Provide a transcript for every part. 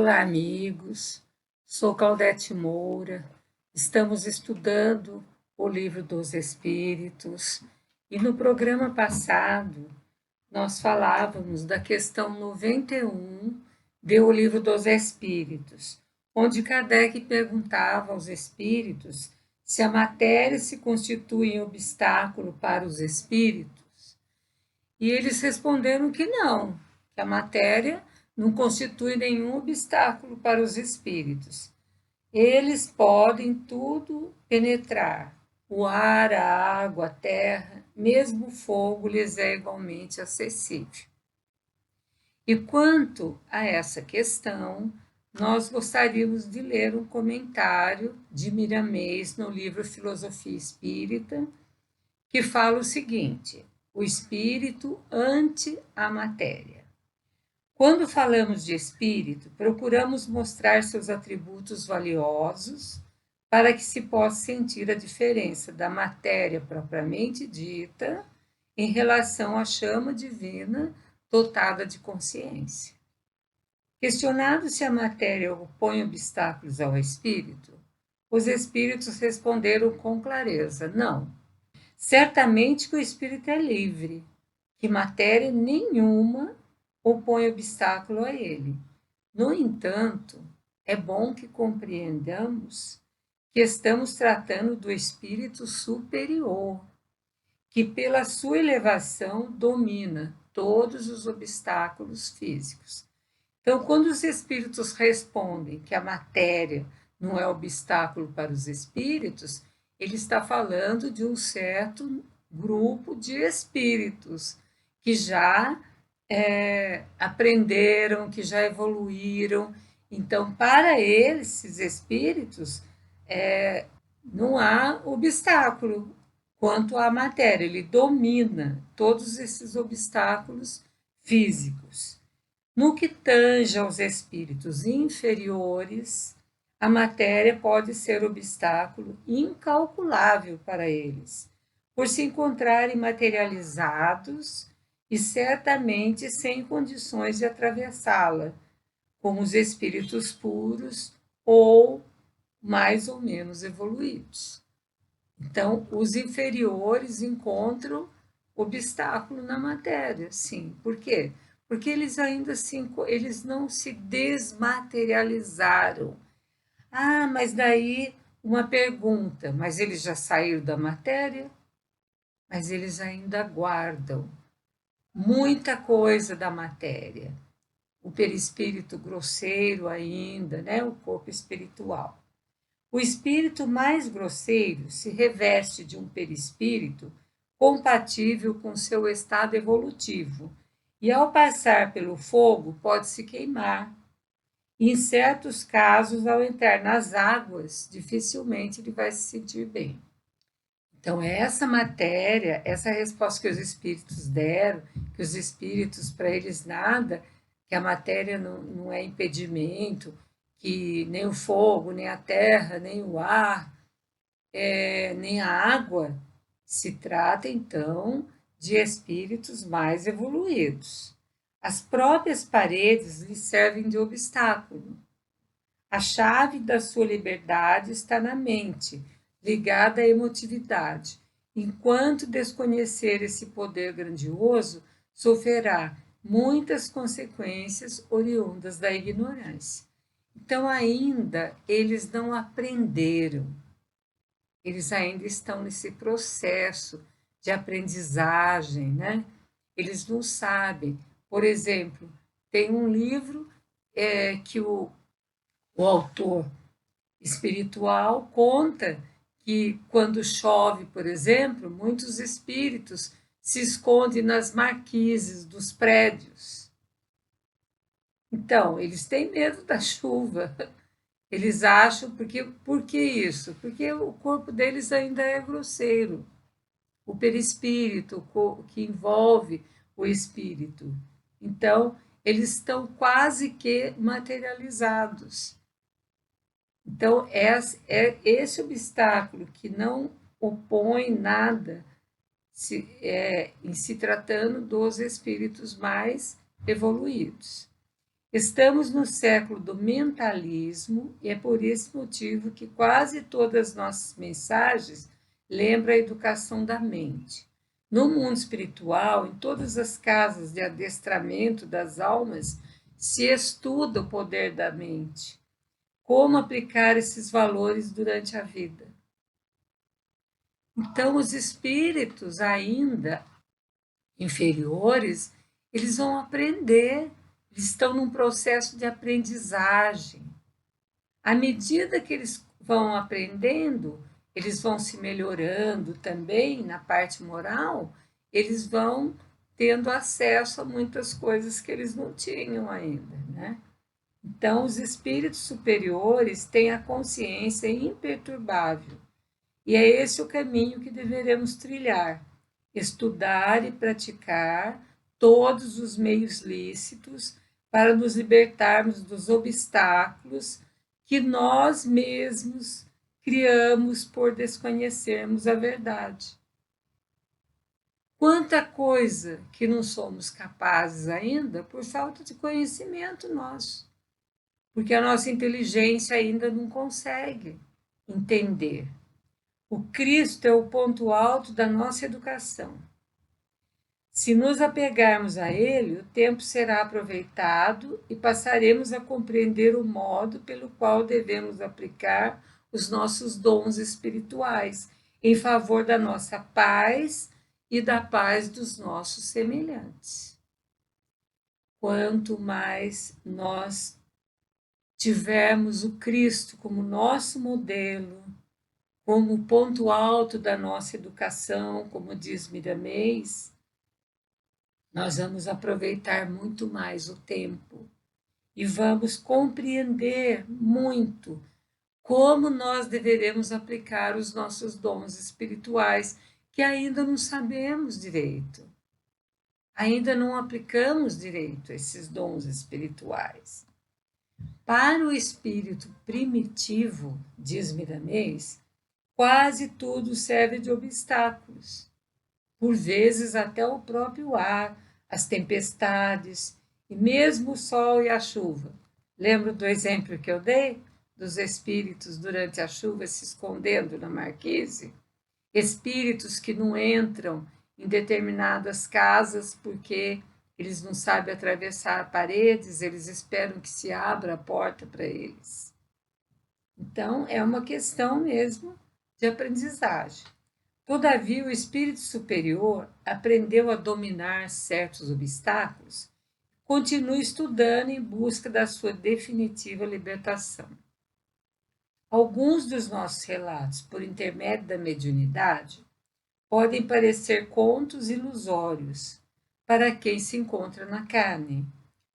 Olá, amigos. Sou Claudete Moura. Estamos estudando o Livro dos Espíritos e no programa passado nós falávamos da questão 91 do Livro dos Espíritos, onde Kardec perguntava aos espíritos se a matéria se constitui em obstáculo para os espíritos, e eles responderam que não, que a matéria não constitui nenhum obstáculo para os espíritos. Eles podem tudo penetrar, o ar, a água, a terra, mesmo o fogo lhes é igualmente acessível. E quanto a essa questão, nós gostaríamos de ler um comentário de Miramês no livro Filosofia Espírita, que fala o seguinte: o espírito ante a matéria. Quando falamos de espírito, procuramos mostrar seus atributos valiosos para que se possa sentir a diferença da matéria propriamente dita em relação à chama divina dotada de consciência. Questionado se a matéria opõe obstáculos ao espírito, os espíritos responderam com clareza: não. Certamente que o espírito é livre, que matéria nenhuma opõe obstáculo a ele. No entanto, é bom que compreendamos que estamos tratando do espírito superior, que pela sua elevação domina todos os obstáculos físicos. Então, quando os espíritos respondem que a matéria não é obstáculo para os espíritos, ele está falando de um certo grupo de espíritos que já aprenderam, que já evoluíram. Então, para esses espíritos, não há obstáculo quanto à matéria, ele domina todos esses obstáculos físicos. No que tange aos espíritos inferiores, a matéria pode ser obstáculo incalculável para eles, por se encontrarem materializados e certamente sem condições de atravessá-la, como os espíritos puros ou mais ou menos evoluídos. Então, os inferiores encontram obstáculo na matéria, sim. Por quê? Porque eles ainda eles não se desmaterializaram. Ah, mas daí uma pergunta, mas eles já saíram da matéria? Mas eles ainda guardam muita coisa da matéria. O perispírito grosseiro ainda, né? O corpo espiritual. O espírito mais grosseiro se reveste de um perispírito compatível com seu estado evolutivo e, ao passar pelo fogo, pode se queimar. E, em certos casos, ao entrar nas águas, dificilmente ele vai se sentir bem. Então, essa matéria, essa resposta que os espíritos deram, que os espíritos, para eles, nada, que a matéria não é impedimento, que nem o fogo, nem a terra, nem o ar, nem a água, se trata, então, de espíritos mais evoluídos. As próprias paredes lhes servem de obstáculo. A chave da sua liberdade está na mente, ligada à emotividade. Enquanto desconhecer esse poder grandioso, sofrerá muitas consequências oriundas da ignorância. Então, ainda eles não aprenderam, eles ainda estão nesse processo de aprendizagem, né? Eles não sabem. Por exemplo, tem um livro que o autor espiritual conta que quando chove, por exemplo, muitos espíritos se escondem nas marquises dos prédios. Então, eles têm medo da chuva. Eles acham, por que isso? Porque o corpo deles ainda é grosseiro. O perispírito, que envolve o espírito. Então, eles estão quase que materializados. Então, é esse obstáculo que não opõe nada em se tratando dos espíritos mais evoluídos. Estamos no século do mentalismo e é por esse motivo que quase todas as nossas mensagens lembram a educação da mente. No mundo espiritual, em todas as casas de adestramento das almas, se estuda o poder da mente, como aplicar esses valores durante a vida. Então, os espíritos ainda inferiores, eles vão aprender, eles estão num processo de aprendizagem. À medida que eles vão aprendendo, eles vão se melhorando também na parte moral, eles vão tendo acesso a muitas coisas que eles não tinham ainda, né? Então, os espíritos superiores têm a consciência imperturbável, e é esse o caminho que deveremos trilhar: estudar e praticar todos os meios lícitos para nos libertarmos dos obstáculos que nós mesmos criamos por desconhecermos a verdade. Quanta coisa que não somos capazes ainda por falta de conhecimento nosso, porque a nossa inteligência ainda não consegue entender. O Cristo é o ponto alto da nossa educação. Se nos apegarmos a Ele, o tempo será aproveitado e passaremos a compreender o modo pelo qual devemos aplicar os nossos dons espirituais em favor da nossa paz e da paz dos nossos semelhantes. Quanto mais nós tivermos o Cristo como nosso modelo, como ponto alto da nossa educação, como diz Miramês, nós vamos aproveitar muito mais o tempo e vamos compreender muito como nós deveremos aplicar os nossos dons espirituais, que ainda não sabemos direito. Ainda não aplicamos direito esses dons espirituais. Para o espírito primitivo, diz Miramês, quase tudo serve de obstáculos. Por vezes até o próprio ar, as tempestades e mesmo o sol e a chuva. Lembro do exemplo que eu dei dos espíritos durante a chuva se escondendo na marquise? Espíritos que não entram em determinadas casas porque eles não sabem atravessar paredes, eles esperam que se abra a porta para eles. Então, é uma questão mesmo de aprendizagem. Todavia, o espírito superior aprendeu a dominar certos obstáculos, continua estudando em busca da sua definitiva libertação. Alguns dos nossos relatos, por intermédio da mediunidade, podem parecer contos ilusórios para quem se encontra na carne,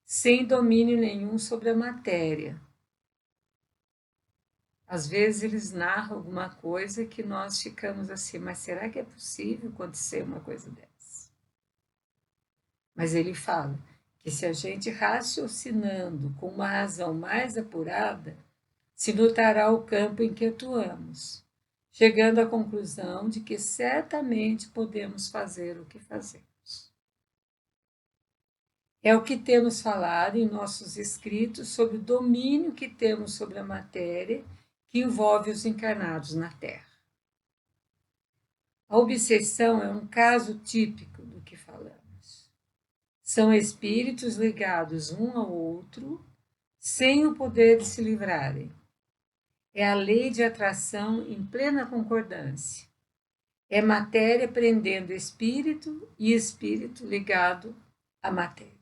sem domínio nenhum sobre a matéria. Às vezes eles narram alguma coisa que nós ficamos assim, mas será que é possível acontecer uma coisa dessa? Mas ele fala que se a gente raciocinando com uma razão mais apurada, se notará o campo em que atuamos, chegando à conclusão de que certamente podemos fazer o que fazemos. É o que temos falado em nossos escritos sobre o domínio que temos sobre a matéria que envolve os encarnados na Terra. A obsessão é um caso típico do que falamos. São espíritos ligados um ao outro, sem o poder de se livrarem. É a lei de atração em plena concordância. É matéria prendendo espírito e espírito ligado à matéria.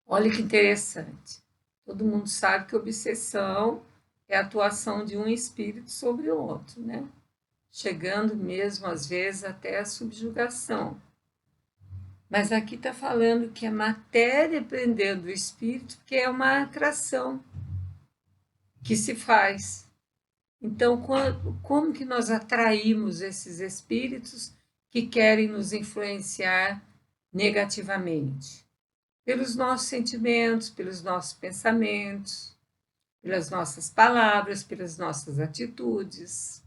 Olha que interessante. Todo mundo sabe que obsessão é a atuação de um espírito sobre o outro, né? Chegando mesmo, às vezes, até a subjugação. Mas aqui está falando que a matéria prendendo o espírito, que é uma atração que se faz. Então, como que nós atraímos esses espíritos que querem nos influenciar negativamente? Pelos nossos sentimentos, pelos nossos pensamentos, pelas nossas palavras, pelas nossas atitudes.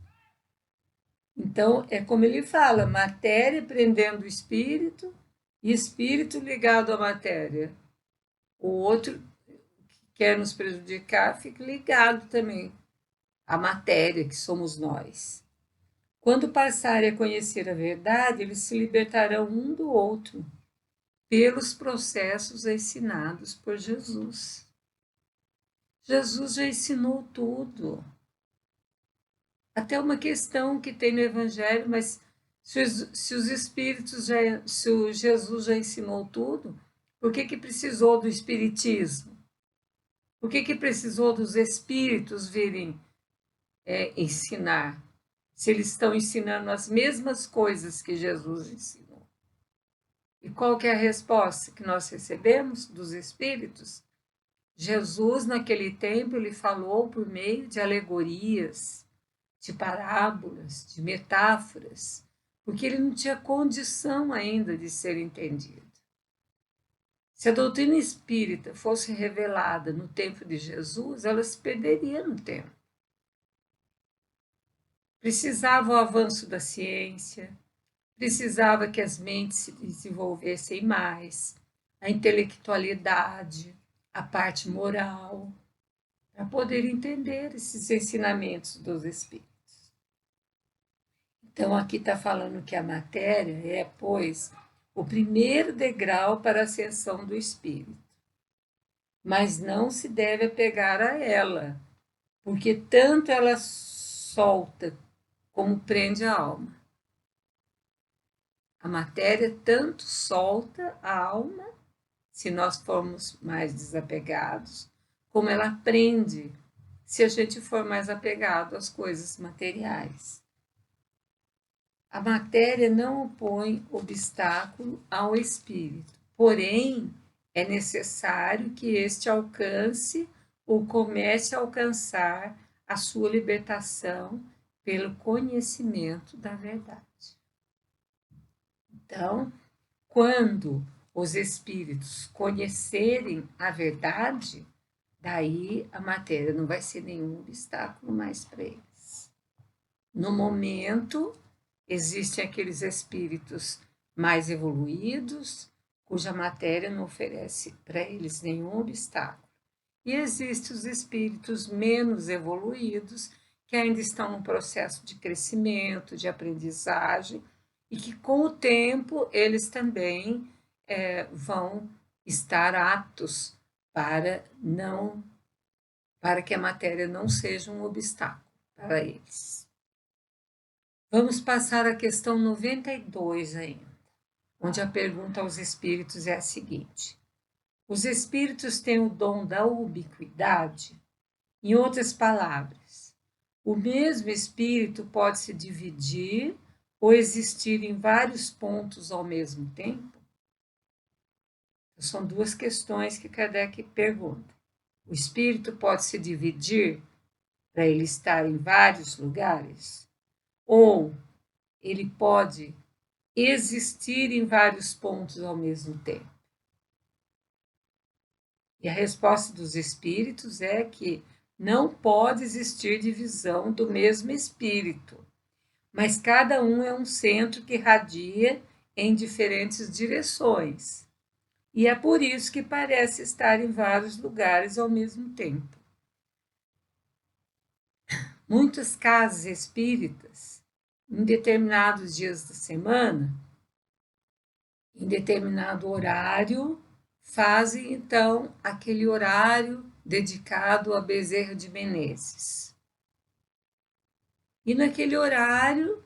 Então, é como ele fala, matéria prendendo o espírito e espírito ligado à matéria. o outro que quer nos prejudicar fica ligado também à matéria que somos nós. Quando passarem a conhecer a verdade, eles se libertarão um do outro pelos processos ensinados por Jesus. Jesus já ensinou tudo. Até uma questão que tem no Evangelho, mas se os Espíritos, se o Jesus já ensinou tudo, por que precisou do Espiritismo? Por que precisou dos Espíritos virem ensinar? Se eles estão ensinando as mesmas coisas que Jesus ensinou. E qual que é a resposta que nós recebemos dos Espíritos? Jesus, naquele tempo, ele falou por meio de alegorias, de parábolas, de metáforas, porque ele não tinha condição ainda de ser entendido. Se a doutrina espírita fosse revelada no tempo de Jesus, ela se perderia no tempo. Precisava o avanço da ciência, precisava que as mentes se desenvolvessem mais, a intelectualidade, a parte moral, para poder entender esses ensinamentos dos Espíritos. Então, aqui está falando que a matéria é, pois, o primeiro degrau para a ascensão do Espírito. Mas não se deve apegar a ela, porque tanto ela solta como prende a alma. A matéria tanto solta a alma, se nós formos mais desapegados, como ela prende, se a gente for mais apegado às coisas materiais. A matéria não opõe obstáculo ao espírito, porém, é necessário que este alcance ou comece a alcançar a sua libertação pelo conhecimento da verdade. Então, quando os espíritos conhecerem a verdade, daí a matéria não vai ser nenhum obstáculo mais para eles. No momento, existem aqueles espíritos mais evoluídos, cuja matéria não oferece para eles nenhum obstáculo. E existem os espíritos menos evoluídos, que ainda estão no processo de crescimento, de aprendizagem, e que com o tempo eles também vão estar aptos para que a matéria não seja um obstáculo para eles. Vamos passar à questão 92 ainda, onde a pergunta aos espíritos é a seguinte: os espíritos têm o dom da ubiquidade? Em outras palavras, o mesmo espírito pode se dividir ou existir em vários pontos ao mesmo tempo? São duas questões que Kardec pergunta. O espírito pode se dividir para ele estar em vários lugares? Ou ele pode existir em vários pontos ao mesmo tempo? E a resposta dos espíritos é que não pode existir divisão do mesmo espírito, mas cada um é um centro que radia em diferentes direções. E é por isso que parece estar em vários lugares ao mesmo tempo. Muitas casas espíritas, em determinados dias da semana, em determinado horário, fazem então aquele horário dedicado a Bezerra de Menezes. E naquele horário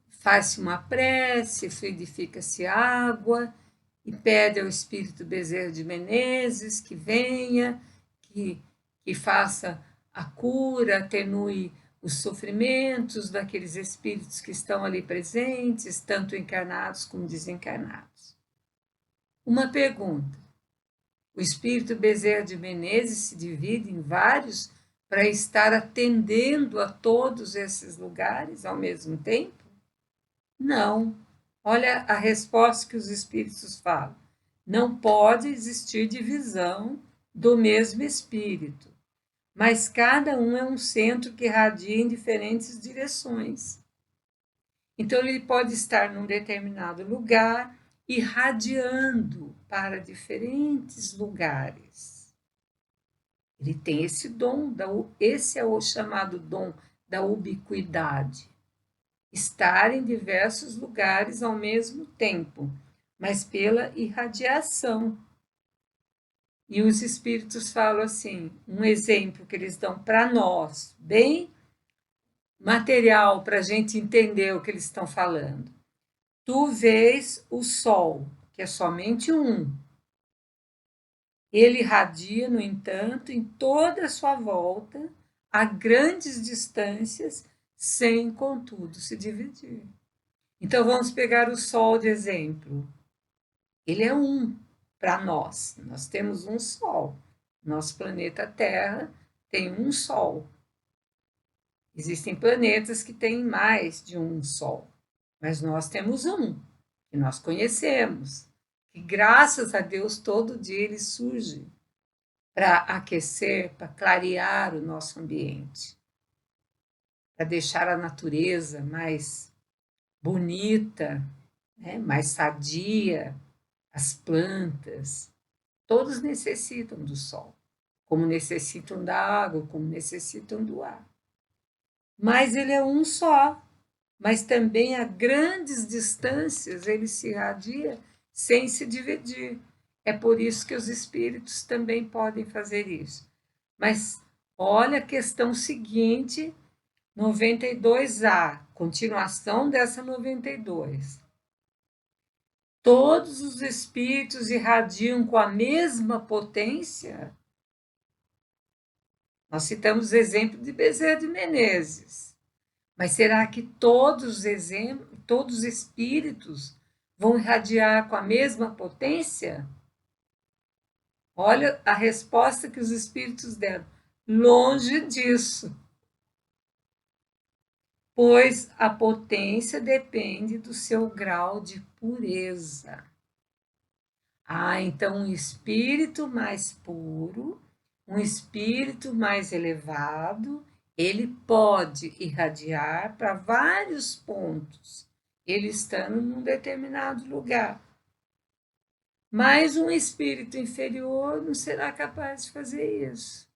faz-se uma prece, fluidifica-se água e pede ao espírito Bezerra de Menezes que venha, que faça a cura, atenue os sofrimentos daqueles espíritos que estão ali presentes, tanto encarnados como desencarnados. Uma pergunta: o espírito Bezerra de Menezes se divide em vários para estar atendendo a todos esses lugares ao mesmo tempo? Não. Olha a resposta que os espíritos falam. Não pode existir divisão do mesmo espírito, mas cada um é um centro que radia em diferentes direções. Então, ele pode estar num determinado lugar irradiando para diferentes lugares. Ele tem esse dom, esse é o chamado dom da ubiquidade. Estar em diversos lugares ao mesmo tempo, mas pela irradiação. E os espíritos falam assim, um exemplo que eles dão para nós, bem material para a gente entender o que eles estão falando. Tu vês o Sol, que é somente um. Ele irradia, no entanto, em toda a sua volta, a grandes distâncias, sem, contudo, se dividir. Então, vamos pegar o Sol de exemplo. Ele é um para nós. Nós temos um Sol. Nosso planeta Terra tem um Sol. Existem planetas que têm mais de um Sol, mas nós temos um, que nós conhecemos, que graças a Deus todo dia ele surge para aquecer, para clarear o nosso ambiente, para deixar a natureza mais bonita, né, mais sadia, as plantas, todos necessitam do sol, como necessitam da água, como necessitam do ar. Mas ele é um só, mas também a grandes distâncias ele se irradia sem se dividir. É por isso que os espíritos também podem fazer isso. Mas olha a questão seguinte, 92A, continuação dessa 92. Todos os espíritos irradiam com a mesma potência? Nós citamos o exemplo de Bezerra de Menezes. Mas será que todos os espíritos vão irradiar com a mesma potência? Olha a resposta que os espíritos deram. Longe disso. Pois a potência depende do seu grau de pureza. Então um espírito mais puro, um espírito mais elevado, ele pode irradiar para vários pontos, ele estando num determinado lugar. Mas um espírito inferior não será capaz de fazer isso.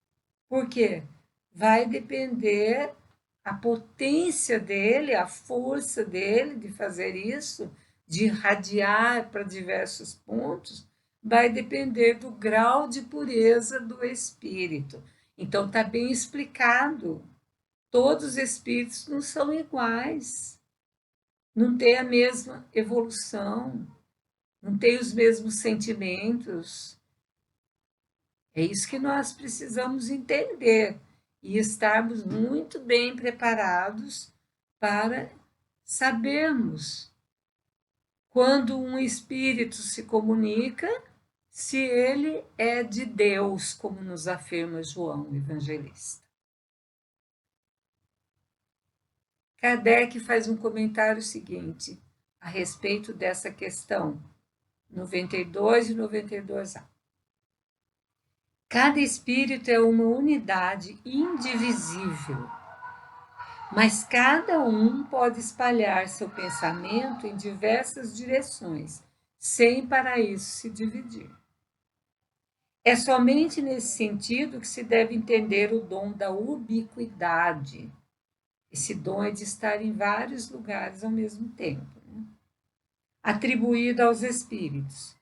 Por quê? Vai depender a potência dele, a força dele de fazer isso, de irradiar para diversos pontos, vai depender do grau de pureza do espírito. Então, está bem explicado. Todos os espíritos não são iguais, não têm a mesma evolução, não têm os mesmos sentimentos. É isso que nós precisamos entender e estarmos muito bem preparados para sabermos quando um espírito se comunica, se ele é de Deus, como nos afirma João, o evangelista. Kardec faz um comentário seguinte a respeito dessa questão 92 e 92A. Cada espírito é uma unidade indivisível, mas cada um pode espalhar seu pensamento em diversas direções, sem para isso se dividir. É somente nesse sentido que se deve entender o dom da ubiquidade. Esse dom é de estar em vários lugares ao mesmo tempo, né? Atribuído aos espíritos.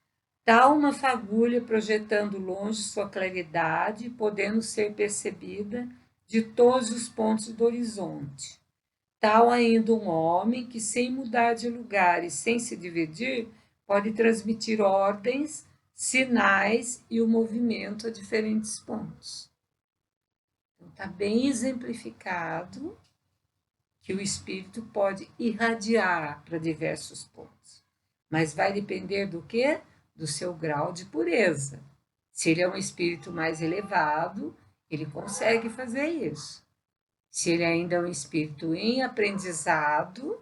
Tal uma fagulha projetando longe sua claridade, podendo ser percebida de todos os pontos do horizonte. Tal ainda um homem que, sem mudar de lugar e sem se dividir, pode transmitir ordens, sinais e o movimento a diferentes pontos. Então, está bem exemplificado que o espírito pode irradiar para diversos pontos. Mas vai depender do quê? Do seu grau de pureza. Se ele é um espírito mais elevado, ele consegue fazer isso. Se ele ainda é um espírito em aprendizado,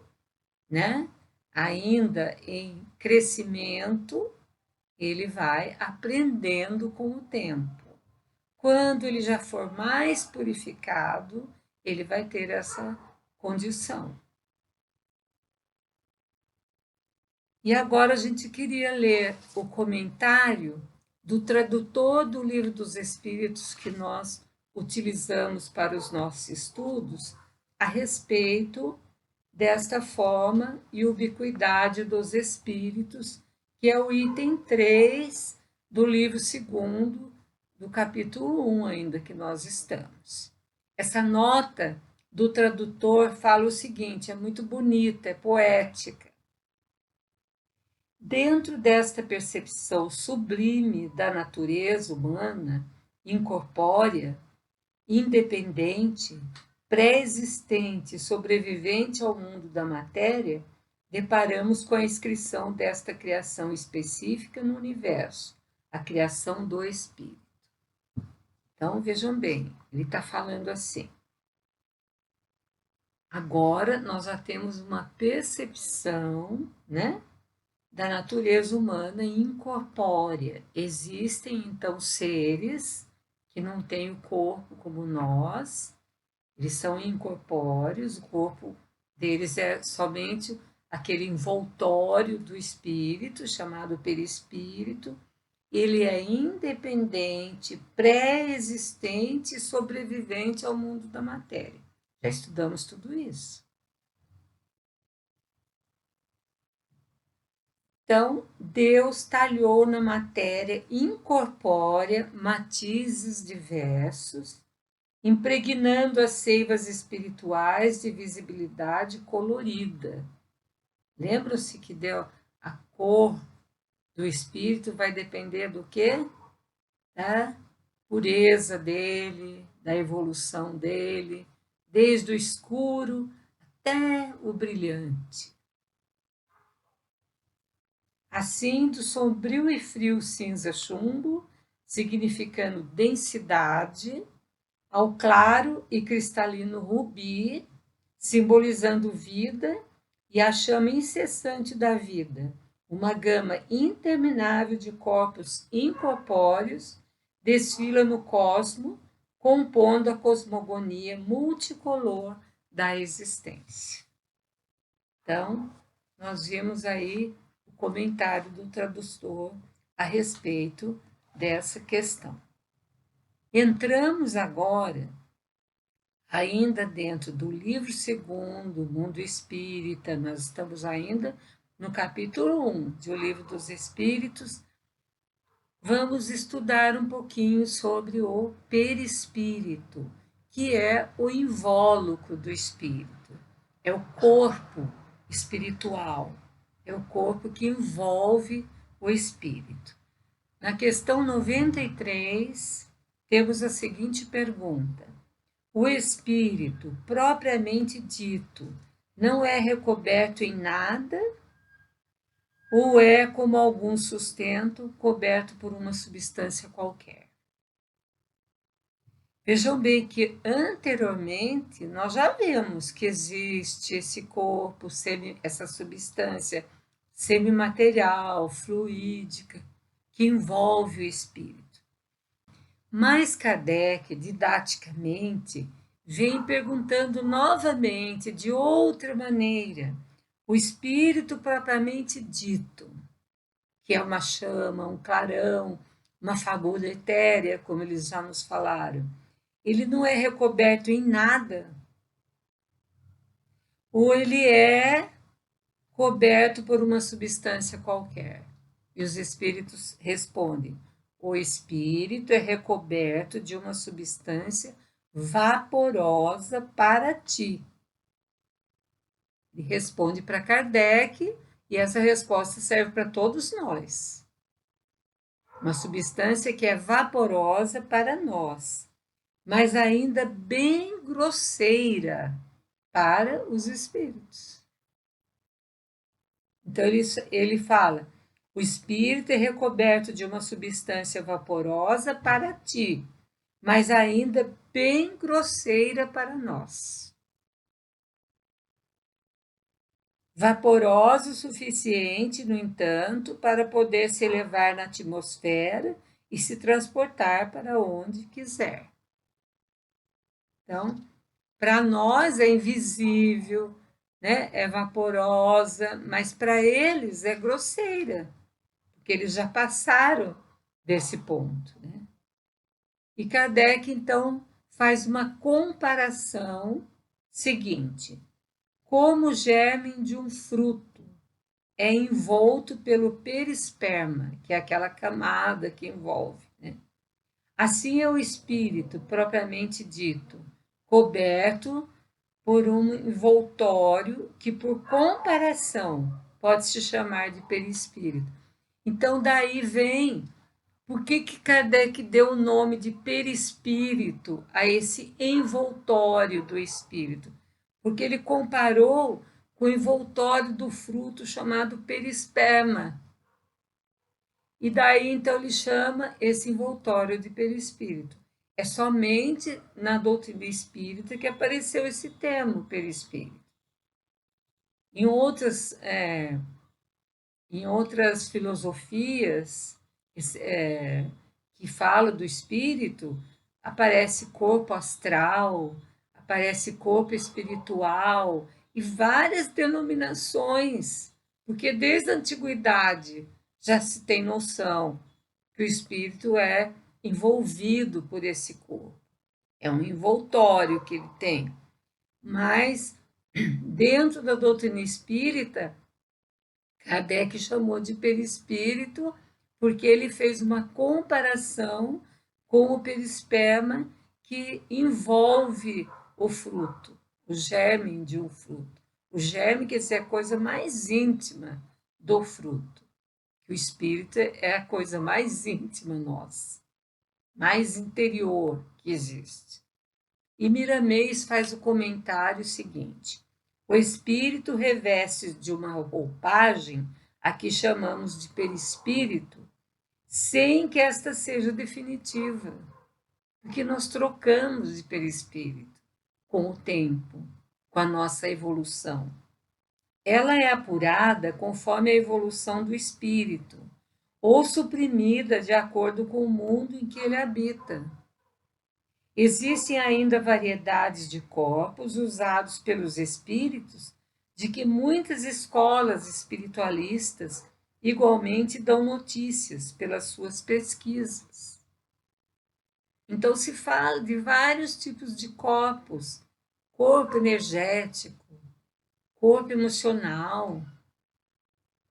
né? Ainda em crescimento, ele vai aprendendo com o tempo. Quando ele já for mais purificado, ele vai ter essa condição. E agora a gente queria ler o comentário do tradutor do Livro dos Espíritos que nós utilizamos para os nossos estudos a respeito desta forma e ubiquidade dos espíritos, que é o item 3 do livro 2º, do capítulo 1 ainda que nós estamos. Essa nota do tradutor fala o seguinte, é muito bonita, é poética. Dentro desta percepção sublime da natureza humana, incorpórea, independente, pré-existente, sobrevivente ao mundo da matéria, deparamos com a inscrição desta criação específica no universo, a criação do Espírito. Então, vejam bem, ele está falando assim. Agora, nós já temos uma percepção, né, da natureza humana incorpórea. Existem, então, seres que não têm o corpo como nós, eles são incorpóreos, o corpo deles é somente aquele envoltório do espírito, chamado perispírito. Ele é independente, pré-existente e sobrevivente ao mundo da matéria. Já estudamos tudo isso. Então, Deus talhou na matéria incorpórea matizes diversos, impregnando as seivas espirituais de visibilidade colorida. Lembram-se que deu a cor do espírito vai depender do quê? Da pureza dele, da evolução dele, desde o escuro até o brilhante. Assim, do sombrio e frio cinza chumbo, significando densidade, ao claro e cristalino rubi, simbolizando vida, e a chama incessante da vida, uma gama interminável de corpos incorpóreos, desfila no cosmo, compondo a cosmogonia multicolor da existência. Então, nós vimos aí o comentário do tradutor a respeito dessa questão. Entramos agora, ainda dentro do livro 2º, Mundo Espírita, nós estamos ainda no capítulo 1 do Livro dos Espíritos. Vamos estudar um pouquinho sobre o perispírito, que é o invólucro do espírito, é o corpo espiritual, é o corpo que envolve o espírito. Na questão 93, temos a seguinte pergunta: o espírito, propriamente dito, não é recoberto em nada ou é, como algum sustento, coberto por uma substância qualquer? Vejam bem que anteriormente nós já vimos que existe esse corpo, essa substância semimaterial, fluídica, que envolve o espírito. Mas Kardec, didaticamente, vem perguntando novamente, de outra maneira, o espírito propriamente dito, que é uma chama, um clarão, uma fagulha etérea, como eles já nos falaram, ele não é recoberto em nada, ou ele é coberto por uma substância qualquer? E os espíritos respondem: o espírito é recoberto de uma substância vaporosa para ti. Ele responde para Kardec e essa resposta serve para todos nós. Uma substância que é vaporosa para nós, mas ainda bem grosseira para os espíritos. Então ele fala: o espírito é recoberto de uma substância vaporosa para ti, mas ainda bem grosseira para nós. Vaporosa o suficiente, no entanto, para poder se elevar na atmosfera e se transportar para onde quiser. Então, para nós é invisível, né, é vaporosa, mas para eles é grosseira, porque eles já passaram desse ponto, né? E Kardec, então, faz uma comparação seguinte: como o germe de um fruto é envolto pelo perisperma, que é aquela camada que envolve, né? Assim é o espírito, propriamente dito, coberto por um envoltório que, por comparação, pode se chamar de perispírito. Então, daí vem por que Kardec deu o nome de perispírito a esse envoltório do espírito? Porque ele comparou com o envoltório do fruto chamado perisperma. E daí, então, ele chama esse envoltório de perispírito. É somente na doutrina espírita que apareceu esse termo, perispírito. Em outras filosofias que falam do espírito, aparece corpo astral, aparece corpo espiritual e várias denominações, porque desde a antiguidade já se tem noção que o espírito é envolvido por esse corpo. É um envoltório que ele tem. Mas, dentro da doutrina espírita, Kardec chamou de perispírito porque ele fez uma comparação com o perisperma que envolve o fruto, o germe de um fruto. O germe, que é a coisa mais íntima do fruto. O espírito é a coisa mais íntima nossa, mais interior que existe. E Miramês faz o comentário seguinte: o espírito reveste de uma roupagem, a que chamamos de perispírito, sem que esta seja definitiva, porque nós trocamos de perispírito com o tempo, com a nossa evolução. Ela é apurada conforme a evolução do espírito, ou suprimida de acordo com o mundo em que ele habita. Existem ainda variedades de corpos usados pelos espíritos, de que muitas escolas espiritualistas igualmente dão notícias pelas suas pesquisas. Então, se fala de vários tipos de corpos: corpo energético, corpo emocional,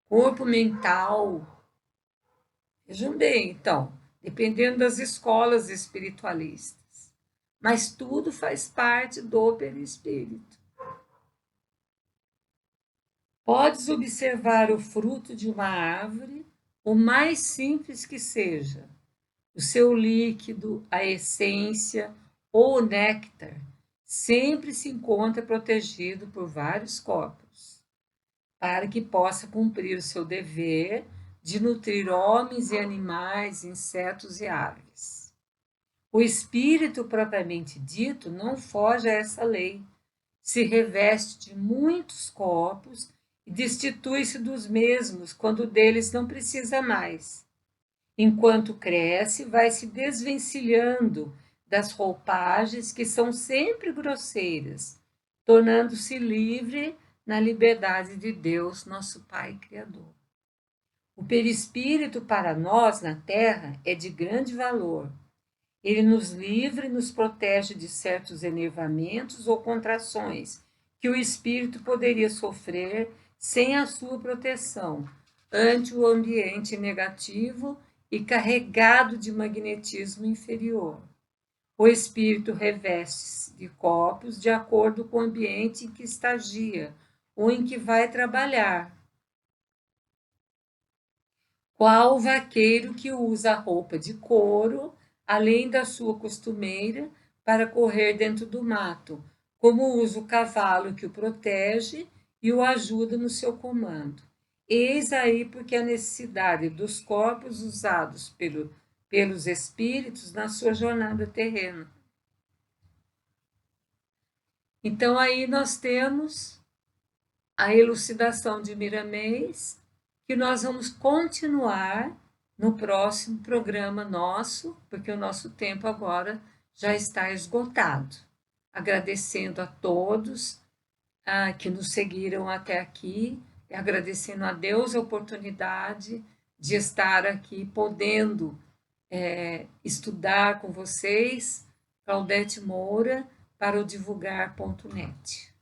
corpo mental. Vejam bem, então, dependendo das escolas espiritualistas. Mas tudo faz parte do perispírito. Podes observar o fruto de uma árvore, o mais simples que seja, o seu líquido, a essência ou o néctar, sempre se encontra protegido por vários corpos, para que possa cumprir o seu dever de nutrir homens e animais, insetos e aves. O espírito propriamente dito não foge a essa lei, se reveste de muitos corpos e destitui-se dos mesmos quando deles não precisa mais. Enquanto cresce, vai se desvencilhando das roupagens que são sempre grosseiras, tornando-se livre na liberdade de Deus, nosso Pai Criador. O perispírito para nós na Terra é de grande valor. Ele nos livra e nos protege de certos enervamentos ou contrações que o espírito poderia sofrer sem a sua proteção ante o ambiente negativo e carregado de magnetismo inferior. O espírito reveste-se de corpos de acordo com o ambiente em que estagia ou em que vai trabalhar. Qual o vaqueiro que usa roupa de couro, além da sua costumeira, para correr dentro do mato, como usa o cavalo que o protege e o ajuda no seu comando. Eis aí porque a necessidade dos corpos usados pelos espíritos na sua jornada terrena. Então aí nós temos a elucidação de Miramês, que nós vamos continuar no próximo programa nosso, porque o nosso tempo agora já está esgotado. Agradecendo a todos que nos seguiram até aqui, e agradecendo a Deus a oportunidade de estar aqui, podendo estudar com vocês, Claudete Moura, para o divulgar.net.